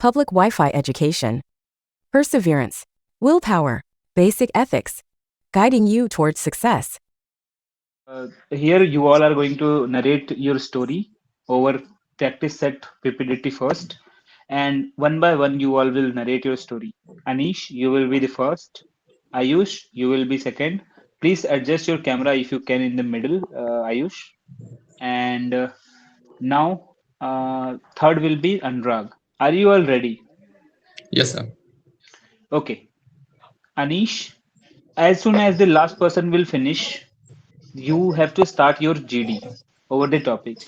Public Wi-Fi Education. Perseverance, willpower, basic ethics, guiding you towards success. Here you all are going to narrate your story over practice set PPDT first, and one by one you all will narrate your story. Anish, you will be the first. Ayush, you will be second. Please adjust your camera if you can in the middle, Ayush. And now third will be Anurag. Are you all ready? Yes, sir. Okay. Anish, as soon as the last person will finish, you have to start your GD over the topic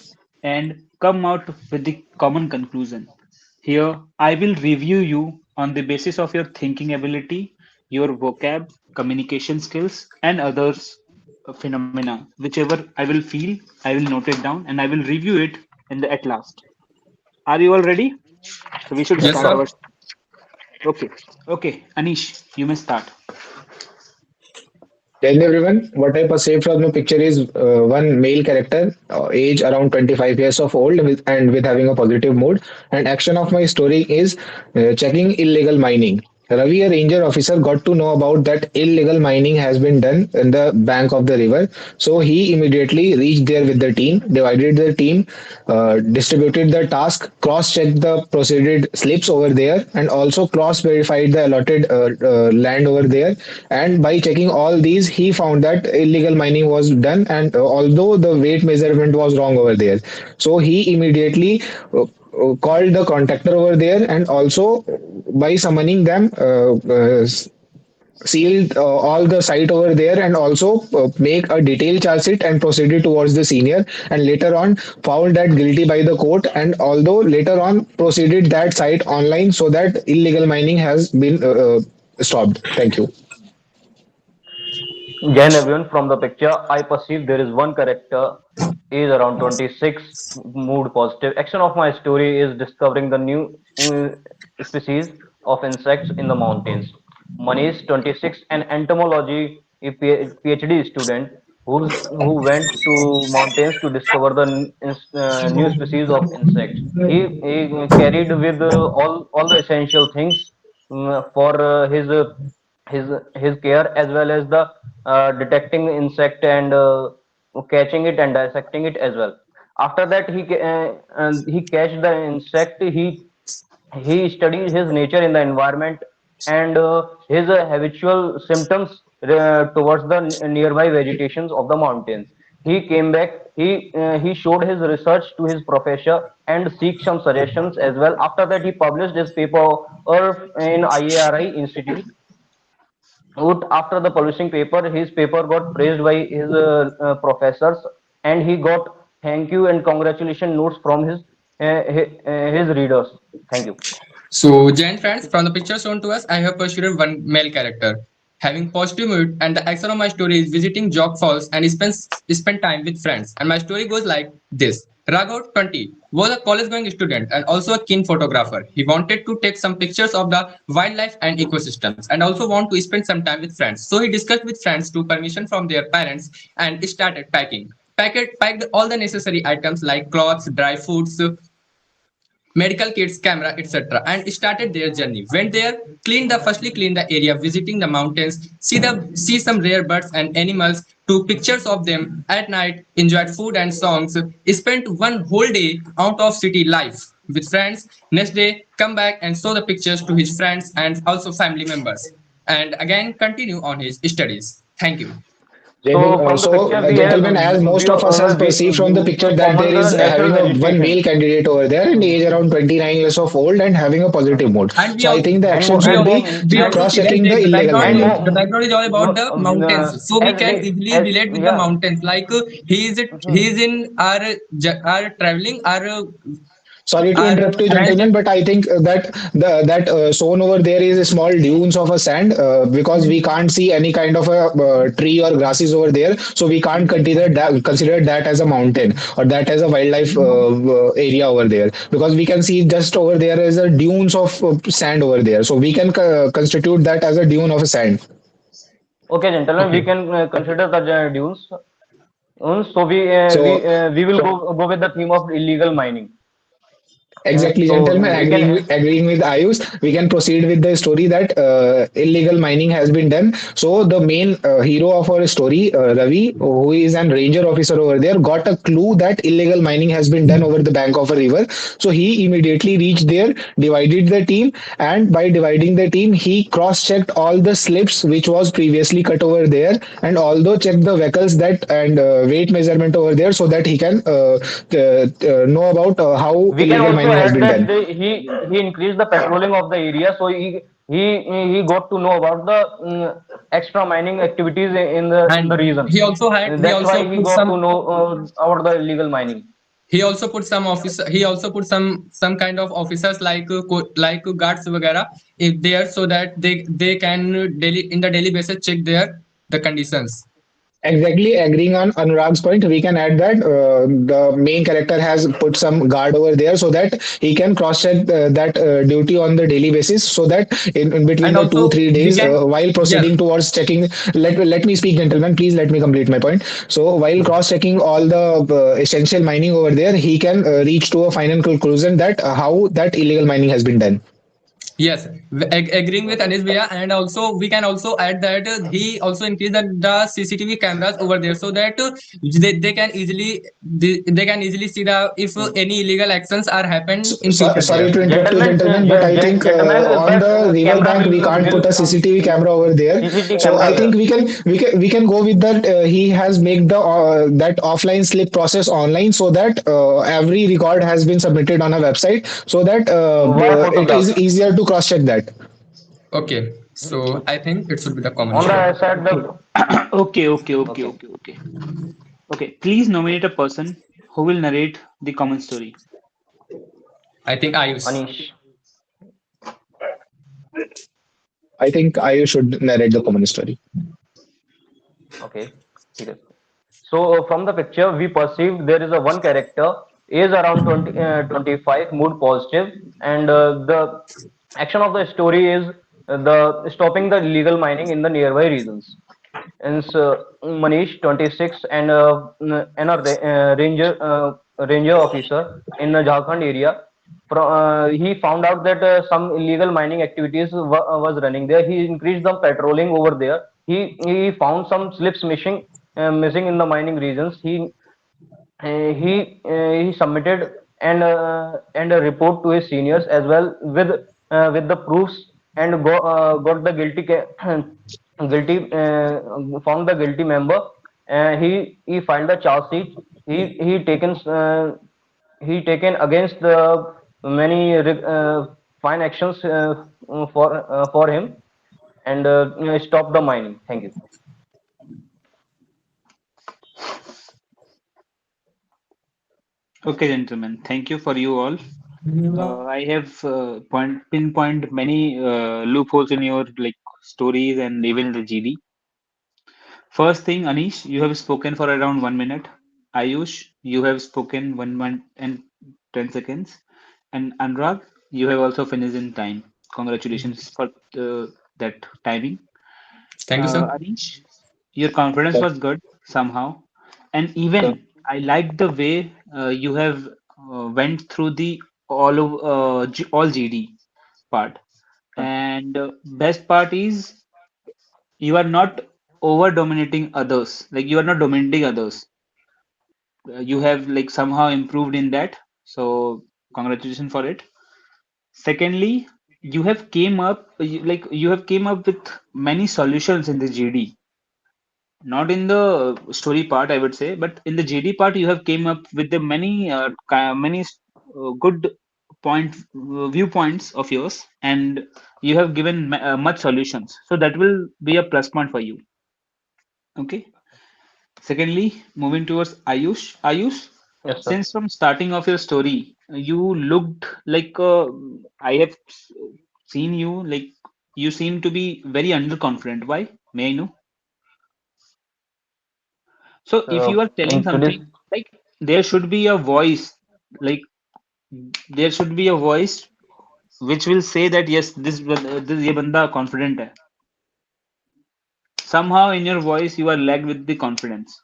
and come out with the common conclusion. Here, I will review you on the basis of your thinking ability, your vocab, communication skills, and others phenomena. Whichever I will feel, I will note it down and I will review it in the at last. Are you all ready? So we should Yes, start sir. our. Okay, okay, Anish, you may start. Tell everyone, what I perceive from the picture is one male character, age around 25 years of old, with having a positive mood. And action of my story is checking illegal mining. Ravi, a ranger officer, got to know about that illegal mining has been done in the bank of the river. So he immediately reached there with the team, divided the team, distributed the task, cross-checked the proceeded slips over there, and also cross-verified the allotted land over there. And by checking all these, he found that illegal mining was done, and although the weight measurement was wrong over there, so he immediately called the contractor over there, and also by summoning them sealed all the site over there, and also make a detailed charge sheet and proceeded towards the senior, and later on found that guilty by the court, and although later on proceeded that site online so that illegal mining has been stopped. Thank you. Again, everyone, from the picture, I perceive there is one character, is around 26, mood positive. Action of my story is discovering the new species of insects in the mountains. Manish, 26, an entomology PhD student who went to mountains to discover the new species of insects. He carried with all the essential things for his care, as well as the detecting insect and catching it and dissecting it as well. After that, he catch the insect. He studies his nature in the environment and his habitual symptoms towards the nearby vegetations of the mountains. He came back. He showed his research to his professor and seek some suggestions as well. After that, he published his paper in IARI Institute. After the publishing paper, his paper got praised by his professors, and he got thank you and congratulation notes from his readers. Thank you. So, Jan friends, from the picture shown to us, I have pursued one male character. Having positive mood, and the action of my story is visiting Jog Falls and spend time with friends. And my story goes like this. Raghav, 20, was a college-going student and also a keen photographer. He wanted to take some pictures of the wildlife and ecosystems, and also want to spend some time with friends. So he discussed with friends to permission from their parents and started packing. Packed all the necessary items like clothes, dry foods, medical kits, camera, etc., and started their journey. Went there, firstly cleaned the area, visiting the mountains, see some rare birds and animals, took pictures of them at night, enjoyed food and songs, spent one whole day out of city life with friends. Next day, come back and show the pictures to his friends and also family members, and again continue on his studies. Thank you. So from the picture, we have Gentlemen, as most of us has perceived from the picture that there common the is natural having a one vegetation. male candidate over there, and age around 29 years of old, and having a positive mood. And So I think the and action mo- should and be we and also see that cross-checking the the illegal background and mining. the background is all about the mountains, so we can easily as relate with the yeah. mountains. Like he is in our traveling Sorry to our interrupt you, rest. gentlemen, but I think that that zone over there is small dunes of a sand, because we can't see any kind of a tree or grasses over there, so we can't consider that as a mountain or that as a wildlife area over there, because we can see just over there is a dunes of sand over there, so we can constitute that as a dune of a sand. Okay, gentlemen, we Okay. can consider the dunes. So So we will go with the theme of illegal mining. Exactly, So gentlemen. we can Agreeing with Ayush, we can proceed with the story that illegal mining has been done. So the main hero of our story, Ravi, who is an ranger officer over there, got a clue that illegal mining has been done over the bank of a river. So he immediately reached there, divided the team, and by dividing the team, he cross-checked all the slips which was previously cut over there, and although checked the vehicles that and weight measurement over there, so that he can know about how we can illegal also mining has add been that done. he increased the patrolling of the area, so he he got to know about the extra mining activities in the And region. And he that's why also he put got to some know about the illegal mining. he also put some kind of officers like guards वगैरह if there, so that they can daily in the daily basis check the conditions. Exactly, agreeing on Anurag's point, we can add that the main character has put some guard over there so that he can cross-check that duty on the daily basis. So that in between And the two also three we days, can, while yes, proceeding towards checking, let me speak, gentlemen. Please let me complete my point. So while cross-checking all the essential mining over there, he can reach to a final conclusion that how that illegal mining has been done. yes, agreeing with Anish Bhaiya. And also we can also add that he also increased the CCTV cameras over there, so that they can easily they can easily see the if any illegal actions are happen in future Sorry there. to interrupt you, Gentlemen, gentlemen, but I think on that the river camera bank we can't put a CCTV camera over there. CCTV So camera I there. think we can go with that. He has made the that offline slip process online, so that every record has been submitted on a website, so that Via it is photograph. easier to cross check that. Okay, so I think it should be the common On story. the side, the Okay, okay, okay, okay, okay, okay. Okay, please nominate a person who will narrate the common story. I think Ayush. Anish. I think I should narrate the common story. Okay. ठीक है. So from the picture, we perceive there is a one character, age around 25, mood positive, and the action of the story is the stopping the illegal mining in the nearby regions. And so Manish, 26, and ranger officer in the Jharkhand area. He found out that some illegal mining activities was running there. He increased the patrolling over there. He found some slips missing in the mining regions. He submitted and a report to his seniors as well with the proofs, and got the guilty found the guilty member. He filed a charge sheet. He taken he taken against the many fine actions for him, and stop the mining. Thank you. Okay, gentlemen, thank you for you all. I have pinpoint many loopholes in your like stories and even the GD. First thing, Anish, you have spoken for around 1 minute. Ayush, you have spoken 1 minute and 10 seconds. And Anurag, you have also finished in time. Congratulations for that timing. Thank you, sir. Anish, your confidence So, was good somehow, and so even I like the way you have went through the all GD part. And best part is you are not over dominating others. Like you are not dominating others. You have like somehow improved in that. So congratulations for it. Secondly, you have came up with many solutions in the GD, not in the story part, I would say, but in the GD part, you have came up with the many good viewpoints of yours, and you have given much solutions. So that will be a plus point for you. Okay. Secondly, moving towards Ayush. Ayush, Yes, sir. since from starting of your story, you looked like I have seen you like you seem to be very underconfident. Why? May I know? So if you are telling In today's something, like there should be a voice, like there should be a voice which will say that yes, this ये बंदा confident है. Somehow in your voice you are lagged with the confidence.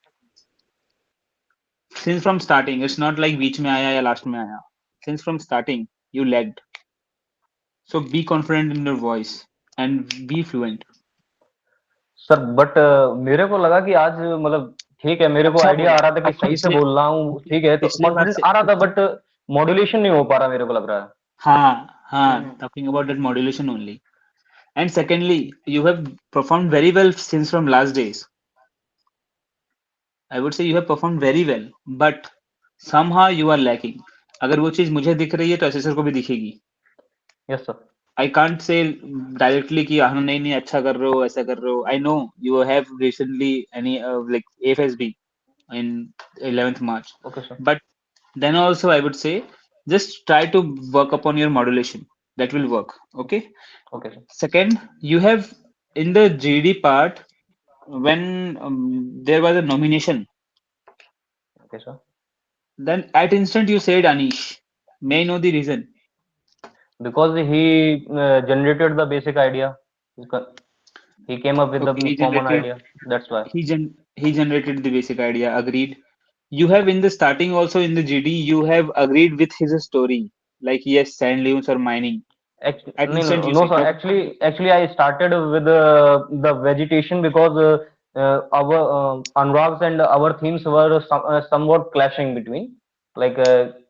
Since from starting, it's not like बीच में आया या last में आया. Since from starting, you lagged. So be confident in your voice and be fluent. Sir but मेरे को लगा कि आज मतलब ठीक है, मेरे को अच्छा आइडिया बोला। आ रहा था कि अच्छा सही से पिछले बोल रहा हूँ, ठीक है, तो पिछले बार कॉन्फिडेंस से आ रहा था, बट मॉड्यूलेशन नहीं हो पा रहा मेरे को लग रहा है. हाँ, talking about that modulation only. And secondly, you have performed very well since from last days. I would say you have performed very well, but somehow you are lacking. अगर वो चीज मुझे दिख रही है तो असेसर को भी दिखेगी. Yes sir. I can't say directly कि हाँ नहीं नहीं अच्छा कर रहे हो ऐसा कर रहे हो. I know you have recently any like AFSB in 11th March, okay sir. but then also I would say just try to work upon your modulation. That will work. Okay. Okay sir. Second, you have in the GD part when there was a nomination, okay sir. then at instant you said Anish. May I know the reason? Because he generated the basic idea. He came up with the Okay, common idea. That's why. he generated the basic idea. Agreed. You have in the starting also in the GD you have agreed with his story. Like yes, sand dunes or mining. Actually, At no, instant no, you no, said sir. no. Actually, I started with the vegetation because our Anurag's and our themes were somewhat clashing between, like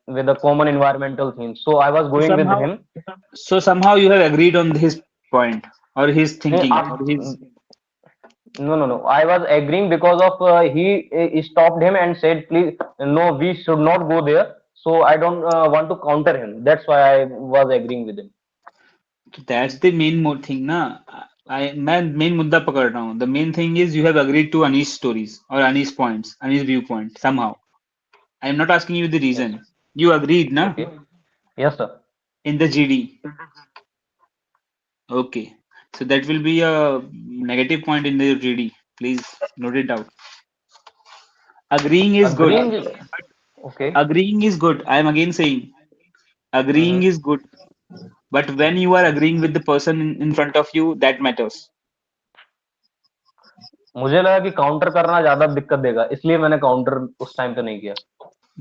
with the common environmental themes. So I was So going with somehow him. somehow you have agreed on his point or his No, thinking or his. no. I was agreeing because of he stopped him and said, "Please, no, we should not go there." So I don't want to counter him. That's why I was agreeing with him. That's the main thing ना. मैं main मुद्दा पकड़ रहा हूँ. The main thing is you have agreed to Anish stories or Anish points, Anish viewpoint somehow. I am not asking you the Yes. reason. You agreed na Okay. Yes, sir. in the GD. Okay. So that will be a negative point in the GD. Please note it down. Agreeing is good. Agreeing. Okay. Agreeing is good. I am again saying agreeing Mm-hmm. is good. But when you are agreeing with the person in front of you, that matters. मुझे लगा कि counter करना ज्यादा दिक्कत देगा, इसलिए मैंने counter उस टाइम पे नहीं किया.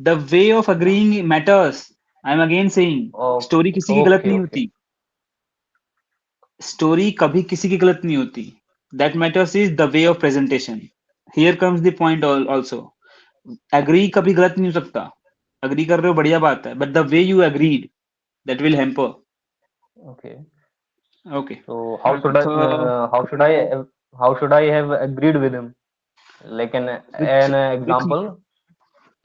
The way of agreeing matters. I am again saying story किसी की गलत ओके नहीं ओके. होती. Story कभी किसी की गलत नहीं होती. That matters is the way of presentation. Here comes the point also. Agree कभी गलत नहीं हो सकता. Agree कर रहे हो बढ़िया बात है. But the way you agreed, that will hamper. Okay. Okay. So how should I have agreed with him? Like Which an which example.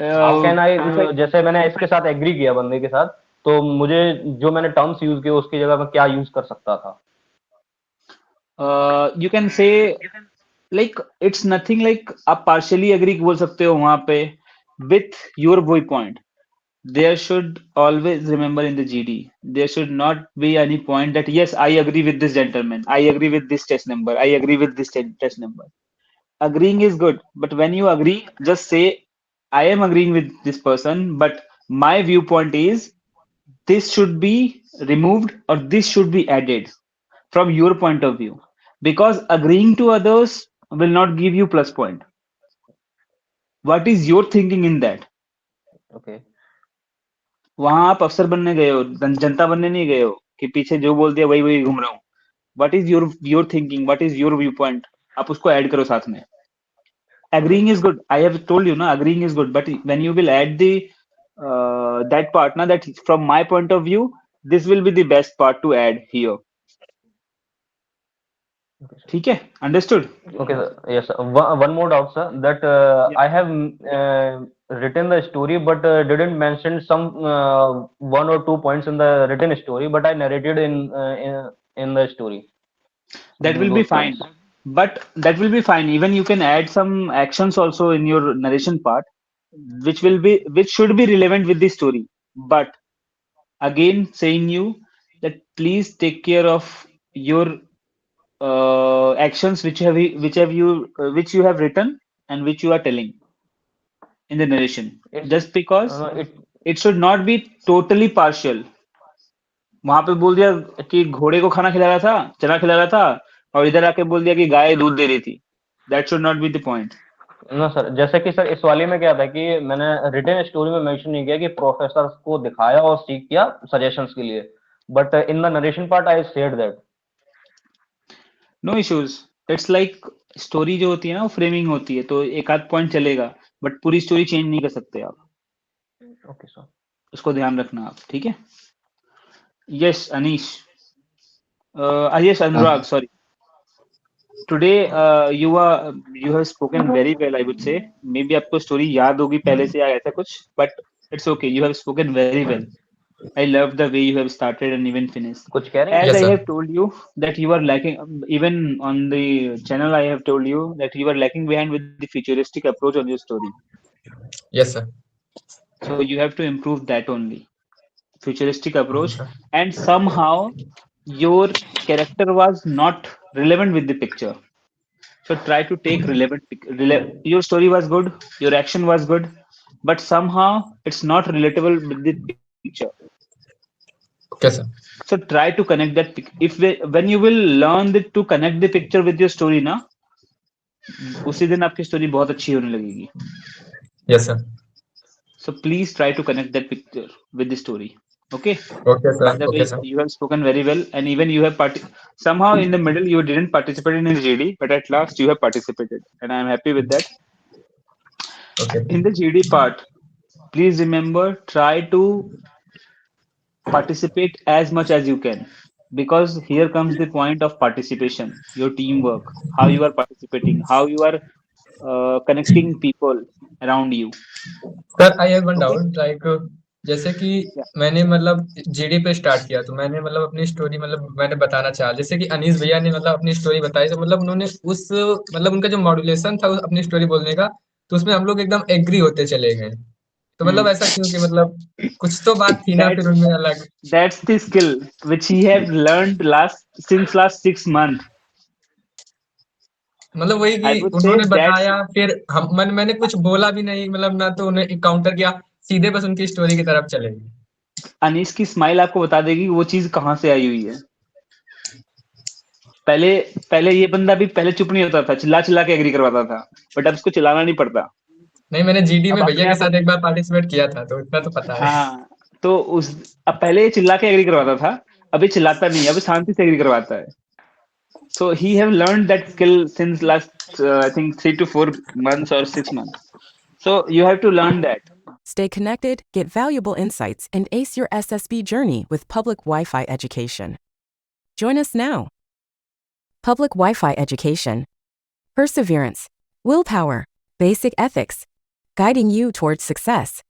How can I if I जैसे मैंने इसके साथ एग्री किया बंदे के साथ, तो मुझे जो मैंने टर्म्स यूज किए उसकी जगह मैं क्या यूज कर सकता था? you can say like it's nothing like आप partially agree बोल सकते हो वहां पे with your viewpoint. There should always remember in the GD, there should not be any point that yes, I agree with this gentleman, I agree with this test number, I agree with this test number. Agreeing is good, but when you agree, just say I am agreeing with this person, but my viewpoint is this should be removed or this should be added from your point of view, because agreeing to others will not give you plus point. What is your thinking in that? Okay. वहां आप अफसर बनने गए हो, जनता बनने नहीं गए हो कि पीछे जो बोल दिया वही वही घूम रहा हूँ. What is your thinking, what is your view point, आप उसको ऐड करो साथ में. Agreeing is good, I have told you na, agreeing is good, but when you will add the that part na, that from my point of view this will be the best part to add here. ठीक है, understood? Okay, sir. Yes, sir. One more doubt, sir. That Yeah. I have written the story, but didn't mention some one or two points in the written story, but I narrated in the story That will be those fine, points. but that will be fine. Even you can add some actions also in your narration part, which should be relevant with the story. But again saying you that please take care of your actions which you have written and which you are telling in the narration, It's just because it it should not be totally partial. वहां पे बोल दिया कि घोड़े को खाना खिला रहा था, चना खिला रहा था, और इधर आके बोल दिया कि गाय दूध दे रही थी. That should not be the point. ना सर, जैसे कि सर इस वाले में क्या था कि मैंने रिटन स्टोरी में मेंशन नहीं किया कि प्रोफेसर को दिखाया और सीख किया सजेशंस के लिए, but in the narration part I said that. No issues, it's like story जो होती है ना वो फ्रेमिंग होती है, तो एक आध पॉइंट चलेगा, बट पूरी स्टोरी चेंज नहीं कर सकते आप, ओके सर. उसको ध्यान रखना आप, ठीक है? Yes Anish, yes Anurag, sorry. Today, you have spoken very well, I would say. Maybe आपको story याद होगी पहले से या ऐसा कुछ, but it's okay. You have spoken very well. I love the way you have started and even finished. कुछ कह रहे हैं? As Yes, I sir. have told you that you are lacking, even on the channel, I have told you that you are lacking behind with the futuristic approach on your story. Yes, sir. So you have to improve that only. Futuristic approach, sir. and somehow your character was not relevant with the picture. So try to take your story was good, your action was good, but somehow it's not relatable with the picture. Okay, sir. So try to connect that when you will learn to connect the picture with your story ना, उसी दिन आपकी story बहुत अच्छी होने लगेगी. Yes, sir. So please try to connect that picture with the story. Okay. Okay, sir. By the Okay, way, sir. you have spoken very well, and even you have somehow in the middle you didn't participate in the GD, but at last you have participated, and I am happy with that. Okay. In the GD part, please remember, try to participate as much as you can, because here comes the point of participation, your teamwork, how you are participating, how you are connecting people around you. Sir I have one Okay. Doubt like जैसे कि Yeah. मैंने मतलब GD पे start किया तो मैंने मतलब अपनी स्टोरी मतलब मैंने बताना चाहा जैसे कि अनीस भैया ने मतलब अपनी स्टोरी बताई तो मतलब उन्होंने उस मतलब उनका जो मॉड्यूलेशन था अपनी स्टोरी बोलने का तो उसमें हम लोग एकदम एग्री होते चले गए तो मतलब Hmm. ऐसा क्यों कि मतलब कुछ तो बात थी ना फिर That's उनमें अलग that's the skill which he have learned since last 6 months. मतलब वही I कि would say उन्होंने that's बताया फिर मैंने कुछ बोला भी नहीं मतलब ना तो उन्हें काउंटर किया सीधे बस उनकी स्टोरी की तरफ चले गए अनीस की स्माइल आपको बता देगी कि वो चीज कहाँ से आई हुई है. पहले पहले ये बंदा भी पहले चुप नहीं होता था, चिल्ला चिल्ला के एग्री करवाता था, बट अब इसको चिल्लाना नहीं पड़ता. नहीं मैंने जीडी अब में भैया अपने के आप. साथ एक बार पार्टिसिपेट किया था तो इतना तो पता है हाँ, तो अब पहले ये चिल्ला के एग्री करवाता था, अभी चिल्लाता नहीं, अभी शांति से एग्री करवाता है. So he have learned that skill since last I think 3 to 4 months or 6 months. So you have to learn that. Stay connected, get valuable insights, and ace your SSB journey with Public Wi-Fi Education. Join us now. Public Wi-Fi Education. Perseverance, willpower, basic ethics, guiding you towards success.